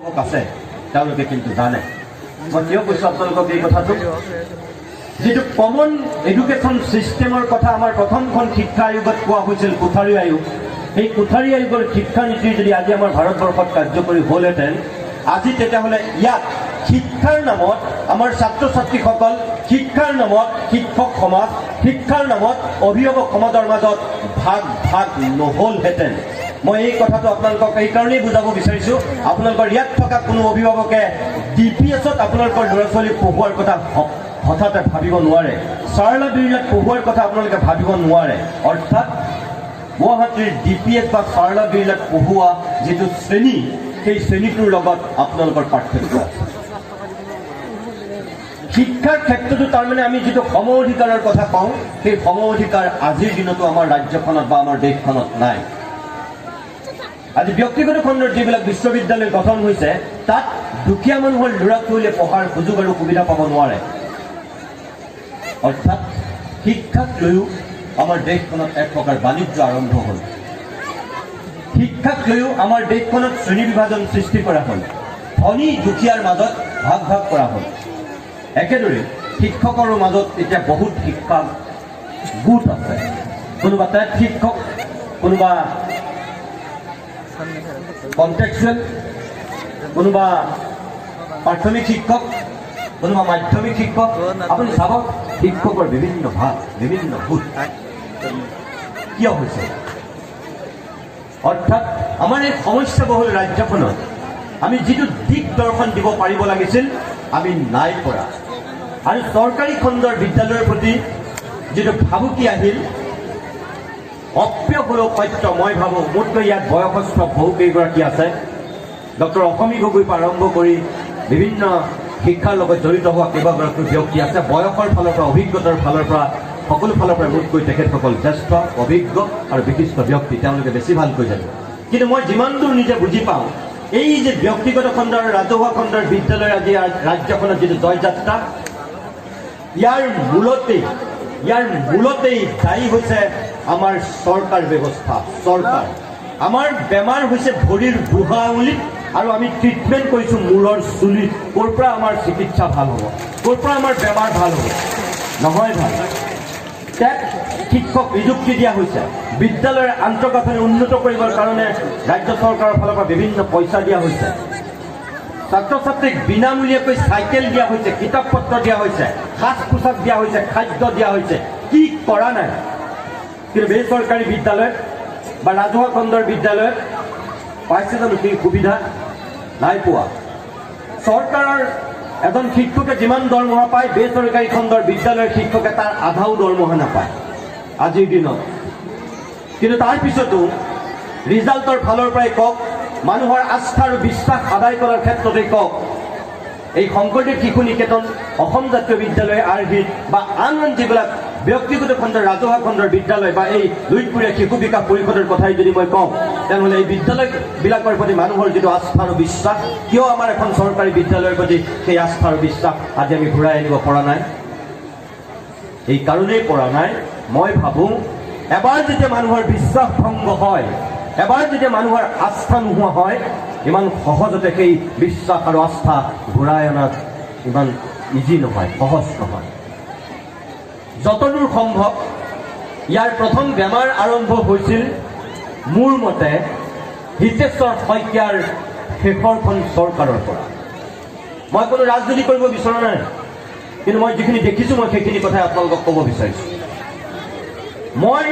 আছে তেওঁলোকে কিন্তু জানে। মই কিয় কৈছোঁ আপোনালোকক এই কথাটো, যিটো কমন এডুকেশ্যন ছিষ্টেমৰ কথা আমাৰ প্ৰথমখন শিক্ষা আয়োগত কোৱা হৈছিল, কোঠাৰী আয়োগ, সেই কোঠাৰী আয়োগৰ শিক্ষানীতি যদি আজি আমাৰ ভাৰতবৰ্ষত কাৰ্যকৰী হ'লহেঁতেন, আজি তেতিয়াহ'লে ইয়াত শিক্ষাৰ নামত আমাৰ ছাত্ৰ ছাত্ৰীসকল, শিক্ষাৰ নামত শিক্ষক সমাজ, শিক্ষাৰ নামত অভিভাৱক সমাজৰ মাজত ভাগ ভাগ নহ'লহেঁতেন। মই এই কথাটো আপোনালোকক এইকাৰণেই বুজাব বিচাৰিছোঁ, আপোনালোকৰ ইয়াত থকা কোনো অভিভাৱকে DPSত আপোনালোকৰ ল'ৰা ছোৱালীক পঢ়োৱাৰ কথা হঠাতে ভাবিব নোৱাৰে, চাৰলা বিৰলাত পঢ়োৱাৰ কথা আপোনালোকে ভাবিব নোৱাৰে। অৰ্থাৎ গুৱাহাটীৰ DPS বা চাৰলা বিৰলাত পঢ়োৱা যিটো শ্ৰেণী, সেই শ্ৰেণীটোৰ লগত আপোনালোকৰ পাৰ্থক্য আছে। শিক্ষাৰ ক্ষেত্ৰতো তাৰমানে আমি যিটো সম অধিকাৰৰ কথা কওঁ, সেই সম অধিকাৰ আজিৰ দিনতো আমাৰ ৰাজ্যখনত বা আমাৰ দেশখনত নাই। আজি ব্যক্তিগত খণ্ডৰ যিবিলাক বিশ্ববিদ্যালয় গঠন হৈছে, তাত দুখীয়া মানুহৰ ল'ৰা ছোৱালীয়ে পঢ়াৰ সুযোগ আৰু সুবিধা পাব নোৱাৰে। অৰ্থাৎ শিক্ষাক লৈও আমাৰ দেশখনত এক প্ৰকাৰ বাণিজ্য আৰম্ভ হ'ল। শিক্ষাক লৈও আমাৰ দেশখনত শ্ৰেণী বিভাজন সৃষ্টি কৰা হ'ল, ধনী দুখীয়াৰ মাজত ভাগ ভাগ কৰা হ'ল। একেদৰে শিক্ষকৰ মাজত এতিয়া বহুত শিক্ষা গোট আছে, কোনোবা টেট শিক্ষক, কোনোবা কন্টেক্সুৱেল, কোনোবা প্ৰাথমিক শিক্ষক, কোনোবা মাধ্যমিক শিক্ষক। আপুনি চাওক শিক্ষকৰ বিভিন্ন ভাগ, বিভিন্ন গোট কিয় হৈছে। অৰ্থাৎ আমাৰ এই সমস্যাবহুল ৰাজ্যখনত আমি যিটো দিক দৰ্শন দিব পাৰিব লাগিছিল, আমি নাই পৰা। আৰু চৰকাৰী খণ্ডৰ বিদ্যালয়ৰ প্ৰতি যিটো ভাবুকি আহিল, অপ্ৰিয় হ'লেও সত্য, মই ভাবোঁ মোতকৈ ইয়াত বয়সস্থ বহুকেইগৰাকী আছে, ডক্টৰ অসমী গগৈৰ পৰা আৰম্ভ কৰি বিভিন্ন শিক্ষাৰ লগত জড়িত হোৱা কেইবাগৰাকী ব্যক্তি আছে। বয়সৰ ফালৰ পৰা, অভিজ্ঞতাৰ ফালৰ পৰা, সকলো ফালৰ পৰা মোতকৈ তেখেতসকল জ্যেষ্ঠ, অভিজ্ঞ আৰু বিশিষ্ট ব্যক্তি, তেওঁলোকে বেছি ভালকৈ জানে। কিন্তু মই যিমান দূৰ নিজে বুজি পাওঁ, এই যে ব্যক্তিগত খণ্ড আৰু ৰাজহুৱা খণ্ডৰ বিদ্যালয়ৰ আজি ৰাজ্যখনত যিটো জয়যাত্ৰা, ইয়াৰ মূলতেই দায়ী হৈছে আমাৰ চৰকাৰ ব্যৱস্থা। চৰকাৰ, আমাৰ বেমাৰ হৈছে ভৰিৰ বুঢ়া আঙুলিত, আৰু আমি ট্ৰিটমেণ্ট কৰিছোঁ মূৰৰ চুলিত। ক'ৰ পৰা আমাৰ চিকিৎসা ভাল হ'ব, ক'ৰ পৰা আমাৰ বেমাৰ ভাল হ'ব? নহয় ভাল। টেট শিক্ষক নিযুক্তি দিয়া হৈছে, বিদ্যালয়ৰ আন্তঃগাঁথনি উন্নত কৰিবৰ কাৰণে ৰাজ্য চৰকাৰৰ ফালৰ পৰা বিভিন্ন পইচা দিয়া হৈছে, ছাত্ৰ ছাত্ৰীক বিনামূলীয়াকৈ চাইকেল দিয়া হৈছে, কিতাপ পত্ৰ দিয়া হৈছে, সাজ পোছাক দিয়া হৈছে, খাদ্য দিয়া হৈছে। কি কৰা নাই? কিন্তু বেচৰকাৰী বিদ্যালয়ত বা ৰাজহুৱা খণ্ডৰ বিদ্যালয়ত পাইছে জানো সেই সুবিধা? নাই পোৱা। চৰকাৰৰ এজন শিক্ষকে যিমান দৰমহা পায়, বেচৰকাৰী খণ্ডৰ বিদ্যালয়ৰ শিক্ষকে তাৰ আধাও দৰমহা নাপায় আজিৰ দিনত। কিন্তু তাৰ পিছতো ৰিজাল্টৰ ফালৰ পৰাই কওক, মানুহৰ আস্থা আৰু বিশ্বাস আদায় কৰাৰ ক্ষেত্ৰতে কওক, এই শংকৰদেৱ শিশু নিকেতন, অসম জাতীয় বিদ্যালয়, আৰভিত বা আন আন যিবিলাক ব্যক্তিগত খণ্ডৰ ৰাজহুৱা খণ্ডৰ বিদ্যালয় বা এই লুইতপুৰীয়া শিশু বিকাশ পৰিষদৰ কথাই যদি মই কওঁ, তেনেহ'লে এই বিদ্যালয়বিলাকৰ প্ৰতি মানুহৰ যিটো আস্থা আৰু বিশ্বাস, কিয় আমাৰ এখন চৰকাৰী বিদ্যালয়ৰ প্ৰতি সেই আস্থা আৰু বিশ্বাস আজি আমি ঘূৰাই আনিব পৰা নাই? এই কাৰণেই পৰা নাই। মই ভাবোঁ এবাৰ যেতিয়া মানুহৰ বিশ্বাস ভংগ হয়, এবাৰ যেতিয়া মানুহৰ আস্থা নোহোৱা হয়, ইমান সহজতে সেই বিশ্বাস আৰু আস্থা ঘূৰাই অনাত ইমান ইজি নহয়, সহজ নহয়। যতদূৰ সম্ভৱ ইয়াৰ প্ৰথম বেমাৰ আৰম্ভ হৈছিল মোৰ মতে হিতেশ্বৰ শইকীয়াৰ শেষৰখন চৰকাৰৰ পৰা। মই কোনো ৰাজনীতি কৰিব বিচৰা নাই, কিন্তু মই যিখিনি দেখিছোঁ মই সেইখিনি কথাই আপোনালোকক ক'ব বিচাৰিছোঁ। মই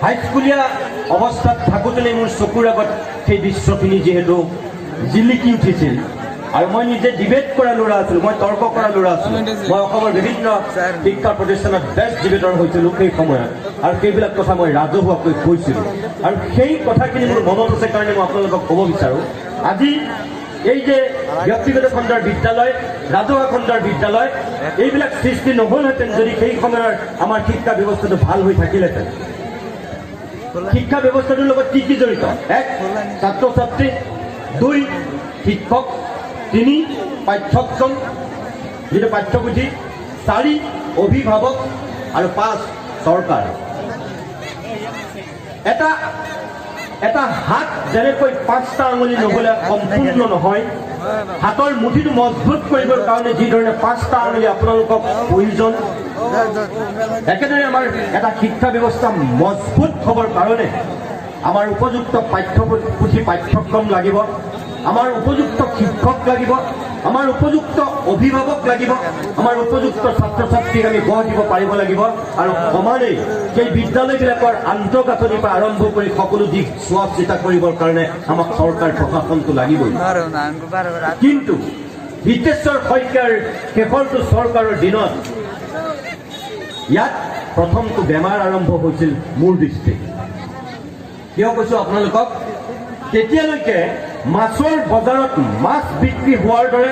হাইস্কুলীয়া অৱস্থাত থাকোঁতে মোৰ চকুৰ আগত সেই দৃশ্যখিনি যিহেতু জিলিকি উঠিছিল, আৰু মই নিজে ডিবেট কৰা ল'ৰা আছিলোঁ, মই তৰ্ক কৰা ল'ৰা আছিলোঁ। মই অসমৰ বিভিন্ন শিক্ষা প্ৰতিষ্ঠানত বেষ্ট ডিবেটৰ হৈছিলোঁ সেই সময়ত, আৰু সেইবিলাক কথা মই ৰাজহুৱাকৈ কৈছিলোঁ। আৰু সেই কথাখিনি মোৰ মনত আছে কাৰণে মই আপোনালোকক ক'ব বিচাৰোঁ, আজি এই যে ব্যক্তিগত খণ্ডৰ বিদ্যালয়, ৰাজহুৱা খণ্ডৰ বিদ্যালয়, এইবিলাক সৃষ্টি নহ'লহেঁতেন যদি সেই সময়ৰ আমাৰ শিক্ষা ব্যৱস্থাটো ভাল হৈ থাকিলহেঁতেন। শিক্ষা ব্যৱস্থাটোৰ লগত কি কি জড়িত? 1, ছাত্ৰ ছাত্ৰী; 2, শিক্ষক; 3, পাঠ্যক্ৰম, যিটো পাঠ্যপুথি; 4, অভিভাৱক; আৰু 5, চৰকাৰ। এটা এটা হাত যেনেকৈ 5টা আঙুলি নহ'লে সম্পূৰ্ণ নহয়, হাতৰ মুঠিটো মজবুত কৰিবৰ কাৰণে যিধৰণে 5টা আঙুলি আপোনালোকক প্ৰয়োজন, একেদৰে আমাৰ এটা শিক্ষা ব্যৱস্থা মজবুত হ'বৰ কাৰণে আমাৰ উপযুক্ত পাঠ্যপুথি পাঠ্যক্ৰম লাগিব, আমাৰ উপযুক্ত শিক্ষক লাগিব, আমাৰ উপযুক্ত অভিভাৱক লাগিব, আমাৰ উপযুক্ত ছাত্ৰ ছাত্ৰীক আমি গঢ় দিব পাৰিব লাগিব আৰু সমানেই সেই বিদ্যালয়বিলাকৰ আন্তঃগাঁথনিৰ পৰা আৰম্ভ কৰি সকলো দিশ চোৱা চিতা কৰিবৰ কাৰণে আমাক চৰকাৰ প্ৰশাসনটো লাগিবই। কিন্তু হিতেশ্বৰ শইকীয়াৰ শেষৰটো চৰকাৰৰ দিনত ইয়াত প্ৰথমটো বেমাৰ আৰম্ভ হৈছিল মোৰ দৃষ্টিত। কিয় কৈছোঁ আপোনালোকক, তেতিয়ালৈকে মাছৰ বজাৰত মাছ বিক্ৰী হোৱাৰ দৰে,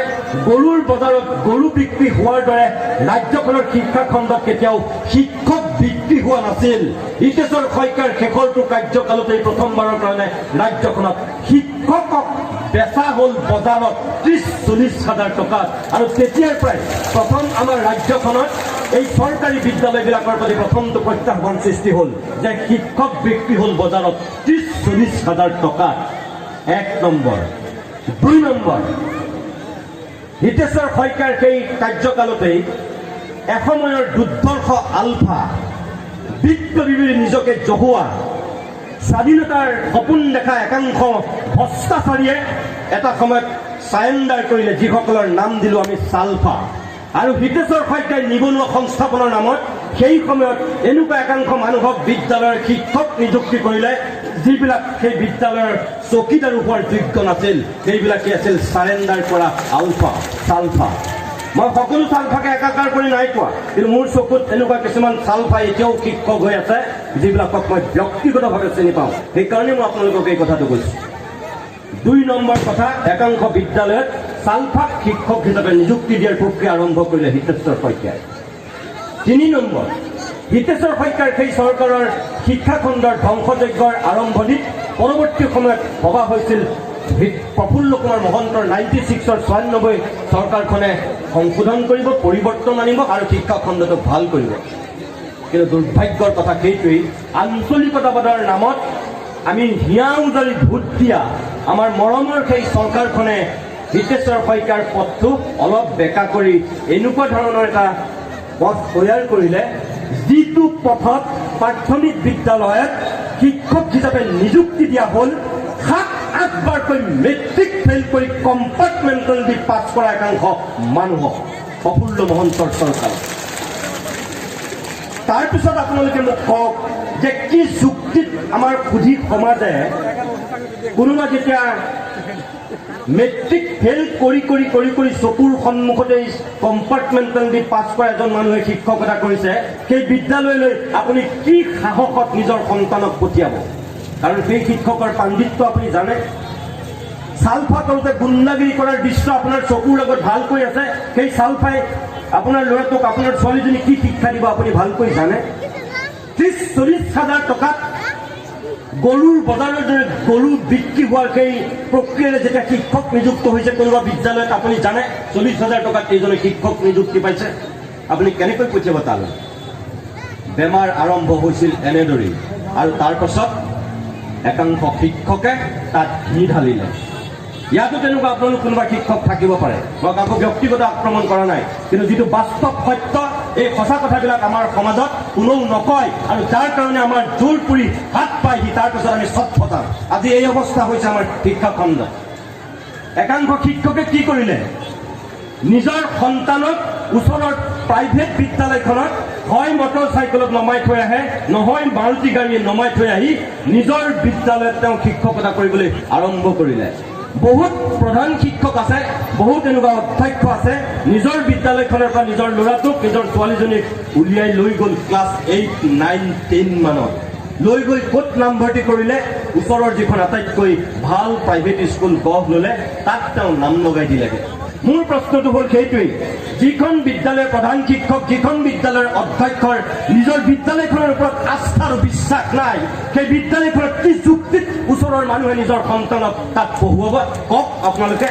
গৰুৰ বজাৰত গৰু বিক্ৰী হোৱাৰ দৰে ৰাজ্যখনৰ শিক্ষা খণ্ডত কেতিয়াও শিক্ষক বিক্ৰী হোৱা নাছিল। হিতেশ্বৰ শইকীয়াৰ শেষৰটো কাৰ্যকালতেই প্ৰথমবাৰৰ কাৰণে ৰাজ্যখনত শিক্ষকক বেচা হ'ল বজাৰত 30-40 হাজাৰ টকাত। আৰু তেতিয়াৰ পৰাই প্ৰথম আমাৰ ৰাজ্যখনত এই চৰকাৰী বিদ্যালয়বিলাকৰ প্ৰতি প্ৰথমটো প্ৰত্যাহ্বান সৃষ্টি হ'ল যে শিক্ষক বিক্ৰী হ'ল বজাৰত 30-40 হাজাৰ টকাত। 1 নম্বৰ। 2 নম্বৰ, হিতেশ্বৰ শইকীয়াৰ সেই কাৰ্যকালতেই এসময়ৰ দুৰ্ধৰ্ষ আলফা বিপ্লৱীৰ নিজকে জহুৱা স্বাধীনতাৰ সপোন দেখা একাংশ ভ্ৰষ্টাচাৰীয়ে এটা সময়ত চাৰেণ্ডাৰ কৰিলে, যিসকলৰ নাম দিলোঁ আমি চালফা। আৰু হিতেশ্বৰ শইকীয়াই নিবনুৱা সংস্থাপনৰ নামত সেই সময়ত এনেকুৱা একাংশ মানুহক বিদ্যালয়ৰ শিক্ষক নিযুক্তি কৰিলে যিবিলাক সেই বিদ্যালয়ৰ চকীদাৰ হোৱাৰ যোগ্য নাছিল, সেইবিলাকে আছিল চাৰেণ্ডাৰ কৰা আলফা চালফা। মই সকলো চালফাকে একাকাৰ কৰি নাই কোৱা, কিন্তু মোৰ চকুত এনেকুৱা কিছুমান চালফাই এতিয়াও শিক্ষক হৈ আছে যিবিলাকক মই ব্যক্তিগতভাৱে চিনি পাওঁ, সেইকাৰণে মই আপোনালোকক এই কথাটো কৈছোঁ। 2 নম্বৰ কথা, একাংশ বিদ্যালয়ত চালফাক শিক্ষক হিচাপে নিযুক্তি দিয়াৰ প্ৰক্ৰিয়া আৰম্ভ কৰিলে হিতেশ্বৰ শইকীয়াই। 3 নম্বৰ, হিতেশ্বৰ শইকীয়াৰ সেই চৰকাৰৰ শিক্ষাখণ্ডৰ ধ্বংসযজ্ঞৰ আৰম্ভণিত পৰৱৰ্তী সময়ত ভবা হৈছিল প্ৰফুল্ল কুমাৰ মহন্তৰ 96ৰ 96 চৰকাৰখনে সংশোধন কৰিব, পৰিৱৰ্তন আনিব আৰু শিক্ষাখণ্ডটোক ভাল কৰিব। কিন্তু দুৰ্ভাগ্যৰ কথা সেইটোৱেই, আঞ্চলিকতাবাদৰ নামত আমি হিয়া উজাৰি ভোট দিয়া আমাৰ মৰমৰ সেই চৰকাৰখনে হিতেশ্বৰ শইকীয়াৰ পথটো অলপ বেকা কৰি এনেকুৱা ধৰণৰ এটা পথ তৈয়াৰ কৰিলে, যিটো পথত প্ৰাথমিক বিদ্যালয়ত শিক্ষক হিচাপে নিযুক্তি দিয়া হ'ল 7-8 বাৰকৈ মেট্ৰিক ফেইল কৰি কম্পাৰ্টমেণ্টেল দি পাছ কৰা একাংশ মানুহক প্ৰফুল্ল মহন্তৰ চৰকাৰ। তাৰপিছত আপোনালোকে মোক কওক যে কি যুক্তিত আমাৰ সুধী সমাজে কোনোবা যেতিয়া মেট্ৰিক ফেইল কৰি কৰি কৰি কৰি চকুৰ সন্মুখতে কম্পাৰ্টমেণ্টেল দি পাছ কৰা এজন মানুহে শিক্ষকতা কৰিছে, সেই বিদ্যালয়লৈ আপুনি কি সাহসত নিজৰ সন্তানক পঠিয়াব? কাৰণ সেই শিক্ষকৰ পাণ্ডিত্য আপুনি জানে। চালফা কৰোঁতে গুণ্ডাগিৰি কৰাৰ দৃশ্য আপোনাৰ চকুৰ লগত ভালকৈ আছে। সেই চালফাই আপোনাৰ ল'ৰাটোক, আপোনাৰ ছোৱালীজনী কি শিক্ষা দিব আপুনি ভালকৈ জানে। 30-40 হাজাৰ টকাত গৰুৰ বজাৰৰ দৰে গৰু বিক্ৰী হোৱাৰ সেই প্ৰক্ৰিয়াৰে যেতিয়া শিক্ষক নিযুক্ত হৈছে কোনোবা বিদ্যালয়ত, আপুনি জানে 40 হাজাৰ টকাত কেইজনে শিক্ষক নিযুক্তি পাইছে, আপুনি কেনেকৈ পঠিয়াব তালৈ? বেমাৰ আৰম্ভ হৈছিল এনেদৰেই। আৰু তাৰপাছত একাংশ শিক্ষকে তাত ঘি ঢালিলে। ইয়াতো তেনেকুৱা আপোনালোক কোনোবা শিক্ষক থাকিব পাৰে, মই কাকো ব্যক্তিগত আক্ৰমণ কৰা নাই, কিন্তু যিটো বাস্তৱ সত্য, এই সঁচা কথাবিলাক আমাৰ সমাজত কোনেও নকয় আৰু যাৰ কাৰণে আমাৰ জোৰ পুৰি হাত পায়হি, তাৰপিছত আমি চটফটাম। আজি এই অৱস্থা হৈছে আমাৰ শিক্ষাখণ্ডত। একাংশ শিক্ষকে কি কৰিলে, নিজৰ সন্তানক ওচৰৰ প্ৰাইভেট বিদ্যালয়খনত হয় মটৰ চাইকেলত নমাই থৈ আহে, নহয় মাৰুতি গাড়ীয়ে নমাই থৈ আহি নিজৰ বিদ্যালয়ত তেওঁ শিক্ষকতা কৰিবলৈ আৰম্ভ কৰিলে। বহুত প্ৰধান শিক্ষক আছে, বহুত এনেকুৱা অধ্যক্ষ আছে, নিজৰ বিদ্যালয়খনৰ পৰা নিজৰ ল'ৰাটোক, নিজৰ ছোৱালীজনীক উলিয়াই লৈ গ'ল ক্লাছ 8, 9, 10 মানত, লৈ গৈ ক'ত নামভৰ্তি কৰিলে, ওচৰৰ যিখন আটাইতকৈ ভাল প্ৰাইভেট স্কুল গঢ় ল'লে তাত তেওঁ নাম লগাই দিলেগৈ। মোৰ প্ৰশ্নটো হ'ল সেইটোৱেই, যিখন বিদ্যালয়ৰ প্ৰধান শিক্ষক, যিখন বিদ্যালয়ৰ অধ্যক্ষৰ নিজৰ বিদ্যালয়খনৰ ওপৰত আস্থা আৰু বিশ্বাস নাই, সেই বিদ্যালয়খনত কি যুক্তিত ওচৰৰ মানুহে নিজৰ সন্তানক তাত পঢ়ুৱাব কওক আপোনালোকে?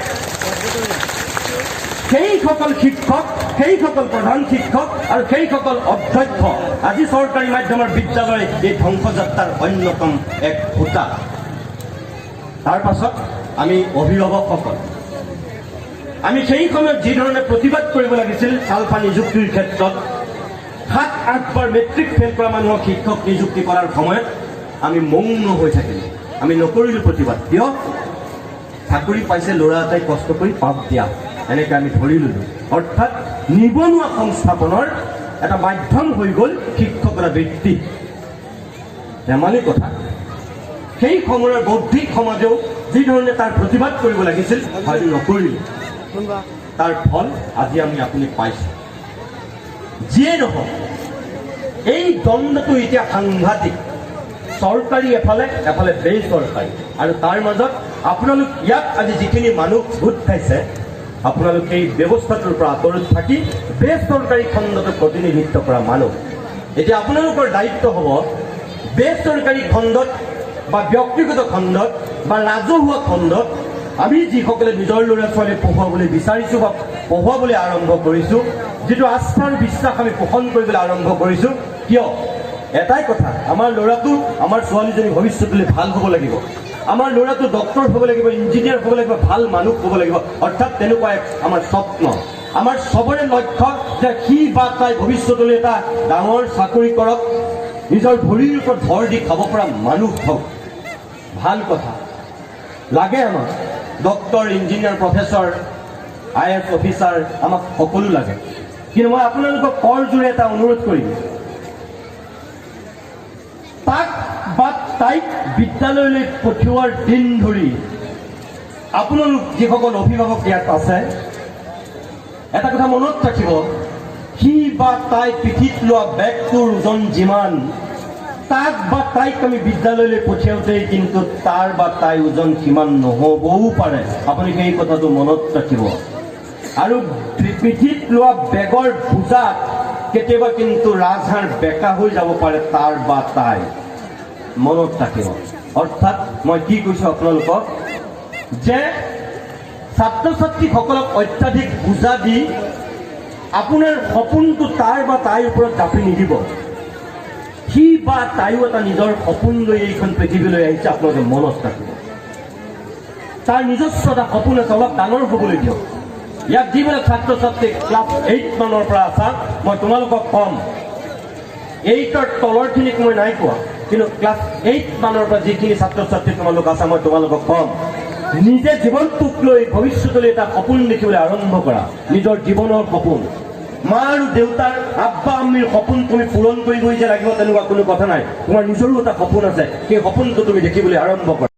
সেইসকল শিক্ষক, সেইসকল প্ৰধান শিক্ষক আৰু সেইসকল অধ্যক্ষ আজি চৰকাৰী মাধ্যমৰ বিদ্যালয় এই ধ্বংসযাত্ৰাৰ অন্যতম এক হোতা। তাৰ পাছত আমি অভিভাৱকসকল আমি সেই সময়ত যি ধৰণে প্ৰতিবাদ কৰিব লাগিছিল চালফা নিযুক্তিৰ ক্ষেত্ৰত 7-8 বাৰ মেট্ৰিক ফেল কৰা মানুহক শিক্ষক নিযুক্তি কৰাৰ সময়ত আমি মৌন হৈ থাকিলোঁ আমি নকৰিলোঁ প্ৰতিবাদ কিয় চাকৰি পাইছে ল'ৰা এটাই কষ্ট কৰি পাপ দিয়া এনেকৈ আমি ধৰি ল'লোঁ অৰ্থাৎ নিবনুৱা সংস্থাপনৰ এটা মাধ্যম হৈ গ'ল শিক্ষক এটা বৃত্তি ধেমালি কথা সেই সময়ৰ বৌদ্ধিক সমাজেও যি ধৰণে তাৰ প্ৰতিবাদ কৰিব লাগিছিল হয়তো নকৰিলোঁ তাৰ ফল আজি আমি আপুনি পাইছোঁ যিয়ে নহওক এই দ্বন্দ্বটো এতিয়া সাংঘাতিক চৰকাৰী এফালে বেচৰকাৰী আৰু তাৰ মাজত আপোনালোক ইয়াত আজি যিখিনি মানুহ ভোট খাইছে আপোনালোক এই ব্যৱস্থাটোৰ পৰা আঁতৰত থাকি বেচৰকাৰী খণ্ডটোক প্ৰতিনিধিত্ব কৰা মানুহ এতিয়া আপোনালোকৰ দায়িত্ব হ'ব বেচৰকাৰী খণ্ডত বা ব্যক্তিগত খণ্ডত বা ৰাজহুৱা খণ্ডত আমি যিসকলে নিজৰ ল'ৰা ছোৱালী পঢ়ুৱাবলৈ বিচাৰিছোঁ বা পঢ়ুৱাবলৈ আৰম্ভ কৰিছোঁ যিটো আস্থাৰ বিশ্বাস আমি পোষণ কৰিবলৈ আৰম্ভ কৰিছোঁ কিয় এটাই কথা আমাৰ ল'ৰাটো আমাৰ ছোৱালীজনী ভৱিষ্যতলৈ ভাল হ'ব লাগিব আমাৰ ল'ৰাটো ডক্টৰ হ'ব লাগিব ইঞ্জিনিয়াৰ হ'ব লাগিব ভাল মানুহ হ'ব লাগিব অৰ্থাৎ তেনেকুৱা এক আমাৰ স্বপ্ন আমাৰ চবৰে লক্ষ্য যে সি বা তাই ভৱিষ্যতলৈ এটা ডাঙৰ চাকৰি কৰক নিজৰ ভৰিৰ ওপৰত ভৰ দি খাব পৰা মানুহ হওক ভাল কথা লাগে আমাক doctor engineer professor IAS officer আমাক সকলো লাগে কিন্তু মই আপোনালোকক কৰজোৰে এটা অনুৰোধ কৰিম তাক বা তাইক বিদ্যালয়লৈ পঠিওৱাৰ দিন ধৰি আপোনালোক যিসকল অভিভাৱক ইয়াত আছে এটা কথা মনত ৰাখিব সি বা তাই পিঠিত লোৱা বেগটোৰ ওজন যিমান তাক বা তাইক আমি বিদ্যালয়লৈ পঠিয়াওঁতে কিন্তু তাৰ বা তাই ওজন সিমান নহ'বও পাৰে আপুনি সেই কথাটো মনত ৰাখিব আৰু পিঠিত লোৱা বেগৰ বোজাত কেতিয়াবা কিন্তু ৰাজহাড় বেকা হৈ যাব পাৰে তাৰ বা তাই মনত ৰাখিব অৰ্থাৎ মই কি কৈছোঁ আপোনালোকক যে ছাত্ৰ ছাত্ৰীসকলক অত্যাধিক বোজা দি আপোনাৰ সপোনটো তাৰ বা তাইৰ ওপৰত জাপি নিদিব সি বা তাইও এটা নিজৰ সপোন লৈ এইখন পৃথিৱীলৈ আহিছে আপোনালোকে মনত ৰাখিব তাৰ নিজস্ব এটা সপোন আছে অলপ ডাঙৰ হ'বলৈ দিয়ক ইয়াত যিবিলাক ছাত্ৰ ছাত্ৰী ক্লাছ 8 মানৰ পৰা আছা মই তোমালোকক ক'ম 8ৰ তলৰখিনিক মই নাই কোৱা কিন্তু ক্লাছ 8 মানৰ পৰা যিখিনি ছাত্ৰ ছাত্ৰী তোমালোক আছা মই তোমালোকক ক'ম নিজে জীৱনটোক লৈ ভৱিষ্যতলৈ এটা সপোন দেখিবলৈ আৰম্ভ কৰা নিজৰ জীৱনৰ সপোন মা আৰু দেউতাৰ আব্বা আম্মিৰ সপোন তুমি পূৰণ কৰি গৈ যে লাগিব তেনেকুৱা কোনো কথা নাই তোমাৰ নিজৰো এটা সপোন আছে সেই সপোনটো তুমি দেখিবলৈ আৰম্ভ কৰা